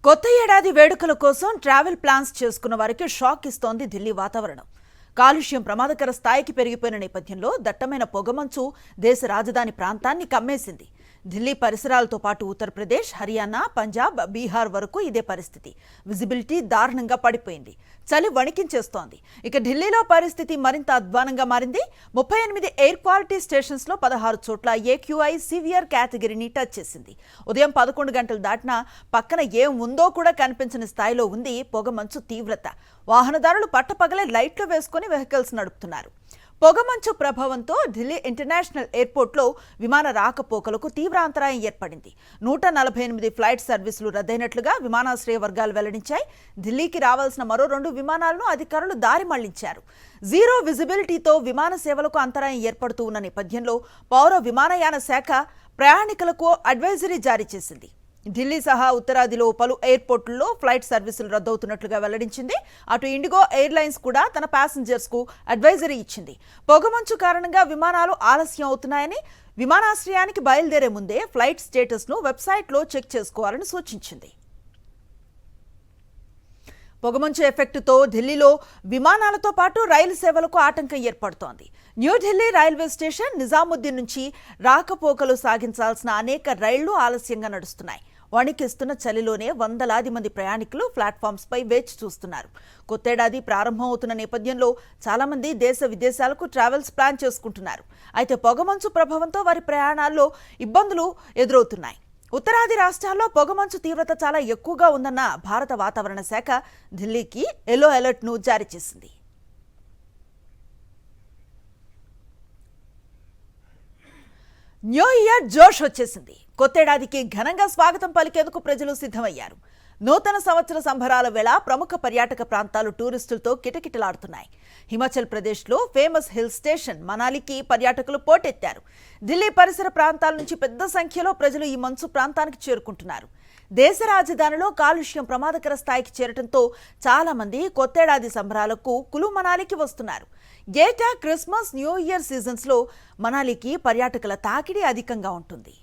కొత్త ఏడాది వేడుకల కోసం ట్రావెల్ ప్లాన్స్ చేసుకున్న వారికి షాక్ ఇస్తోంది ఢిల్లీ వాతావరణం. కాలుష్యం ప్రమాదకర స్థాయికి పెరిగిపోయిన నేపథ్యంలో దట్టమైన పొగమంచు దేశ రాజధాని ప్రాంతాన్ని కమ్మేసింది. ఢిల్లీ పరిసరాలతో పాటు ఉత్తరప్రదేశ్, హర్యానా, పంజాబ్, బీహార్ వరకు ఇదే పరిస్థితి. విజిబిలిటీ దారుణంగా పడిపోయింది. చలి వణికించేస్తోంది. ఇక ఢిల్లీలో పరిస్థితి మరింత అధ్వానంగా మారింది. 38 ఎయిర్ క్వాలిటీ స్టేషన్స్లో 16 చోట్ల AQI సివియర్ కేటగిరీని టచ్ చేసింది. ఉదయం 11 గంటలు దాటినా పక్కన ఏం ఉందో కూడా కనిపించని స్థాయిలో ఉంది పొగమంచు తీవ్రత. వాహనదారులు పట్టపగలే లైట్లు వేసుకుని వెహికల్స్ నడుపుతున్నారు. పొగమంచు ప్రభావంతో ఢిల్లీ ఇంటర్నేషనల్ ఎయిర్పోర్ట్లో విమాన రాకపోకలకు తీవ్ర అంతరాయం ఏర్పడింది. 148 ఫ్లైట్ సర్వీసులు రద్దయినట్లుగా విమానాశ్రయ వర్గాలు వెల్లడించాయి. ఢిల్లీకి రావాల్సిన మరో 2 విమానాలను అధికారులు దారి మళ్లించారు. జీరో విజిబిలిటీతో విమాన సేవలకు అంతరాయం ఏర్పడుతూ ఉన్న నేపథ్యంలో పౌర విమానయాన శాఖ ప్రయాణికులకు అడ్వైజరీ జారీ చేసింది. ఢిల్లీ సహా ఉత్తరాదిలో పలు ఎయిర్పోర్టుల్లో ఫ్లైట్ సర్వీసులు రద్దవుతున్నట్లుగా వెల్లడించింది. అటు ఇండిగో ఎయిర్లైన్స్ కూడా తన ప్యాసింజర్స్కు అడ్వైజరీ ఇచ్చింది. పొగమంచు కారణంగా విమానాలు ఆలస్యం అవుతున్నాయని, విమానాశ్రయానికి బయలుదేరే ముందే ఫ్లైట్ స్టేటస్ను వెబ్సైట్లో చెక్ చేసుకోవాలని సూచించింది. పొగమంచు ఎఫెక్టుతో ఢిల్లీలో విమానాలతో పాటు రైలు సేవలకు ఆటంకం ఏర్పడుతోంది. న్యూఢిల్లీ రైల్వే స్టేషన్, నిజాముద్దీన్ నుంచి రాకపోకలు సాగించాల్సిన అనేక రైళ్లు ఆలస్యంగా నడుస్తున్నాయి. వణికిస్తున్న చలిలోనే వందలాది మంది ప్రయాణికులు ప్లాట్ఫామ్స్పై వేచి చూస్తున్నారు. కొత్తేడాది ప్రారంభమవుతున్న నేపథ్యంలో చాలామంది దేశ విదేశాలకు ట్రావెల్స్ ప్లాన్ చేసుకుంటున్నారు. అయితే పొగమంచు ప్రభావంతో వారి ప్రయాణాల్లో ఇబ్బందులు ఎదురవుతున్నాయి. ఉత్తరాది రాష్ట్రాల్లో పొగమంచు తీవ్రత చాలా ఎక్కువగా ఉందన్న భారత వాతావరణ శాఖ ఢిల్లీకి ఎల్లో అలర్ట్ను జారీ చేసింది. న్యూ ఇయర్ జోష్ వచ్చేసింది. కొత్తేడాదికి ఘనంగా స్వాగతం పలికేందుకు ప్రజలు సిద్ధమయ్యారు. నూతన సంవత్సర సంబరాల వేళ ప్రముఖ పర్యాటక ప్రాంతాలు టూరిస్టులతో కిటకిటలాడుతున్నాయి. హిమాచల్ ప్రదేశ్లో ఫేమస్ హిల్ స్టేషన్ మనాలికి పర్యాటకులు పోటెత్తారు. ఢిల్లీ పరిసర ప్రాంతాల నుంచి పెద్ద సంఖ్యలో ప్రజలు ఈ మంచు ప్రాంతానికి చేరుకుంటున్నారు. దేశ రాజధానిలో కాలుష్యం ప్రమాదకర స్థాయికి చేరడంతో చాలా మంది కొత్తేడాది సంబరాలకు కులు మనాలికి వస్తున్నారు. ఏటా క్రిస్మస్, న్యూ ఇయర్ సీజన్స్లో మనాలికి పర్యాటకుల తాకిడి అధికంగా ఉంటుంది.